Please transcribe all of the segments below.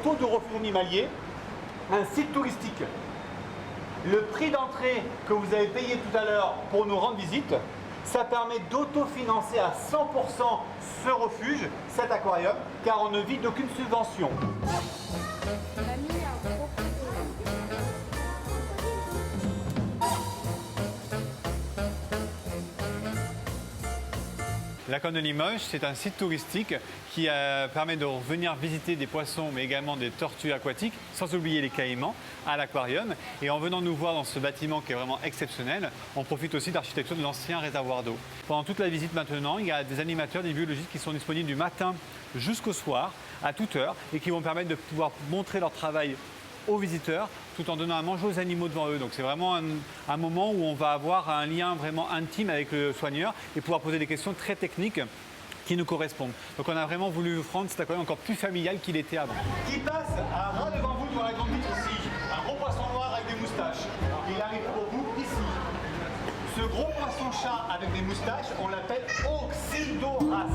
taux de refus animalier, un site touristique. Le prix d'entrée que vous avez payé tout à l'heure pour nous rendre visite, ça permet d'autofinancer à 100% ce refuge, cet aquarium, car on ne vit d'aucune subvention. L'aquarium de Limoges, c'est un site touristique qui permet de venir visiter des poissons, mais également des tortues aquatiques, sans oublier les caïmans, à l'aquarium. Et en venant nous voir dans ce bâtiment qui est vraiment exceptionnel, on profite aussi de l'architecture de l'ancien réservoir d'eau. Pendant toute la visite maintenant, il y a des animateurs, des biologistes qui sont disponibles du matin jusqu'au soir, à toute heure, et qui vont permettre de pouvoir montrer leur travail aux visiteurs tout en donnant à manger aux animaux devant eux. Donc c'est vraiment un moment où on va avoir un lien vraiment intime avec le soigneur et pouvoir poser des questions très techniques qui nous correspondent. Donc on a vraiment voulu rendre cet aquarium encore plus familial qu'il était avant. Qui passe à moi devant vous devant la grande vitre ici, un gros poisson noir avec des moustaches. Il arrive pour vous ici. Ce gros poisson chat avec des moustaches, on l'appelle Oxydoras.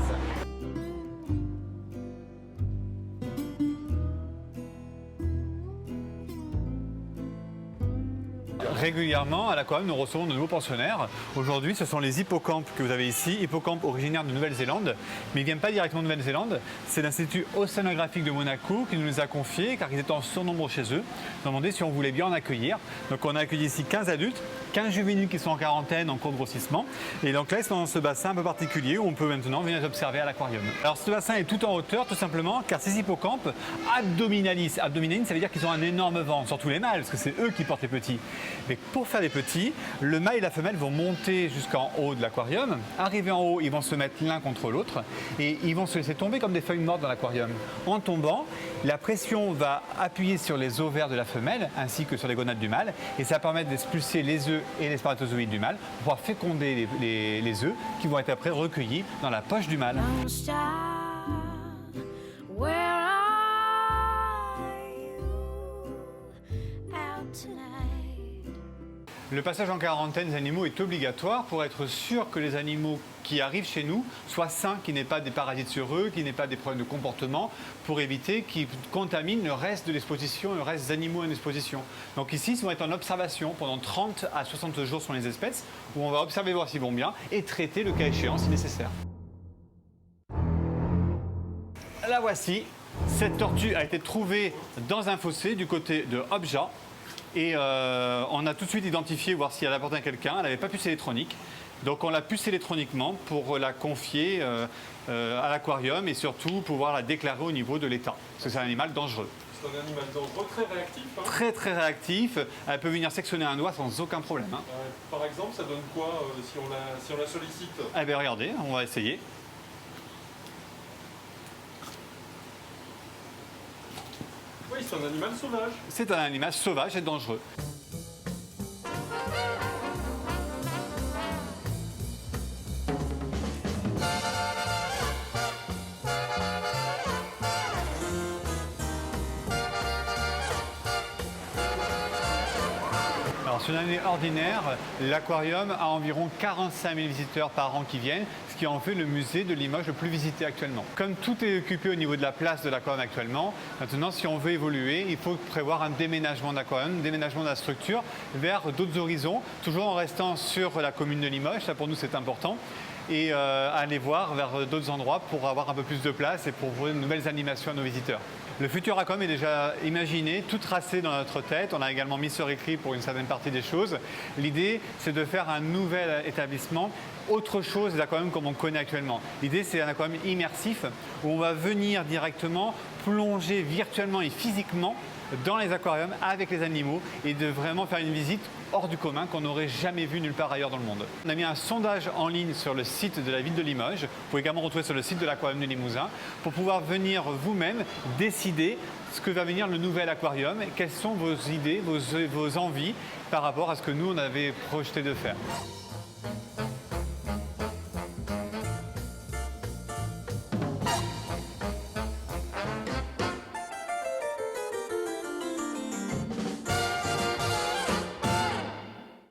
Régulièrement, à l'aquarium, nous recevons de nouveaux pensionnaires. Aujourd'hui, ce sont les hippocampes que vous avez ici, hippocampes originaires de Nouvelle-Zélande. Mais ils ne viennent pas directement de Nouvelle-Zélande. C'est l'Institut océanographique de Monaco qui nous les a confiés, car ils étaient en surnombre chez eux. Ils ont demandé si on voulait bien en accueillir. Donc on a accueilli ici 15 adultes, 15 juvéniles qui sont en quarantaine, en cours de grossissement. Et donc là, ils sont dans ce bassin un peu particulier où on peut maintenant venir les observer à l'aquarium. Alors ce bassin est tout en hauteur, tout simplement, car ces hippocampes abdominalis. Abdominalis, ça veut dire qu'ils ont un énorme ventre, surtout les mâles, parce que c'est eux qui portent les petits. Mais pour faire les petits, le mâle et la femelle vont monter jusqu'en haut de l'aquarium. Arrivés en haut, ils vont se mettre l'un contre l'autre et ils vont se laisser tomber comme des feuilles mortes dans l'aquarium. En tombant, la pression va appuyer sur les ovaires de la femelle ainsi que sur les gonades du mâle et ça permet d'expulser les œufs et les spermatozoïdes du mâle pour pouvoir féconder les œufs qui vont être après recueillis dans la poche du mâle. Le passage en quarantaine des animaux est obligatoire pour être sûr que les animaux qui arrivent chez nous soient sains, qu'il n'y ait pas des parasites sur eux, qu'il n'y ait pas des problèmes de comportement, pour éviter qu'ils contaminent le reste de l'exposition, le reste des animaux en exposition. Donc ici, ils vont être en observation pendant 30 à 60 jours sur les espèces, où on va observer, voir s'ils vont bien, et traiter le cas échéant si nécessaire. La voici. Cette tortue a été trouvée dans un fossé du côté de Obja. Et on a tout de suite identifié, voir si elle appartenait à quelqu'un. Elle n'avait pas puce électronique. Donc on l'a puce électroniquement pour la confier à l'aquarium et surtout pouvoir la déclarer au niveau de l'État. Parce que c'est un animal dangereux. C'est un animal dangereux, très réactif. Hein. Très très réactif. Elle peut venir sectionner un doigt sans aucun problème. Hein. Par exemple, ça donne quoi si on la sollicite? Eh bien regardez, on va essayer. Oui, c'est un animal sauvage. C'est un animal sauvage et dangereux. Alors, sur une année ordinaire, l'aquarium a environ 45 000 visiteurs par an qui viennent, ce qui en fait le musée de Limoges le plus visité actuellement. Comme tout est occupé au niveau de la place de l'aquarium actuellement, maintenant si on veut évoluer, il faut prévoir un déménagement d'aquarium, un déménagement de la structure vers d'autres horizons, toujours en restant sur la commune de Limoges, ça pour nous c'est important, et aller voir vers d'autres endroits pour avoir un peu plus de place et pour ouvrir de nouvelles animations à nos visiteurs. Le futur aquarium est déjà imaginé, tout tracé dans notre tête. On a également mis sur écrit pour une certaine partie des choses. L'idée, c'est de faire un nouvel établissement, autre chose des aquariums comme on connaît actuellement. L'idée, c'est un aquarium immersif où on va venir directement plonger virtuellement et physiquement dans les aquariums avec les animaux et de vraiment faire une visite hors du commun qu'on n'aurait jamais vu nulle part ailleurs dans le monde. On a mis un sondage en ligne sur le site de la ville de Limoges, vous pouvez également retrouver sur le site de l'aquarium de Limousin, pour pouvoir venir vous-même décider ce que va venir le nouvel aquarium, quelles sont vos idées, vos envies par rapport à ce que nous on avait projeté de faire.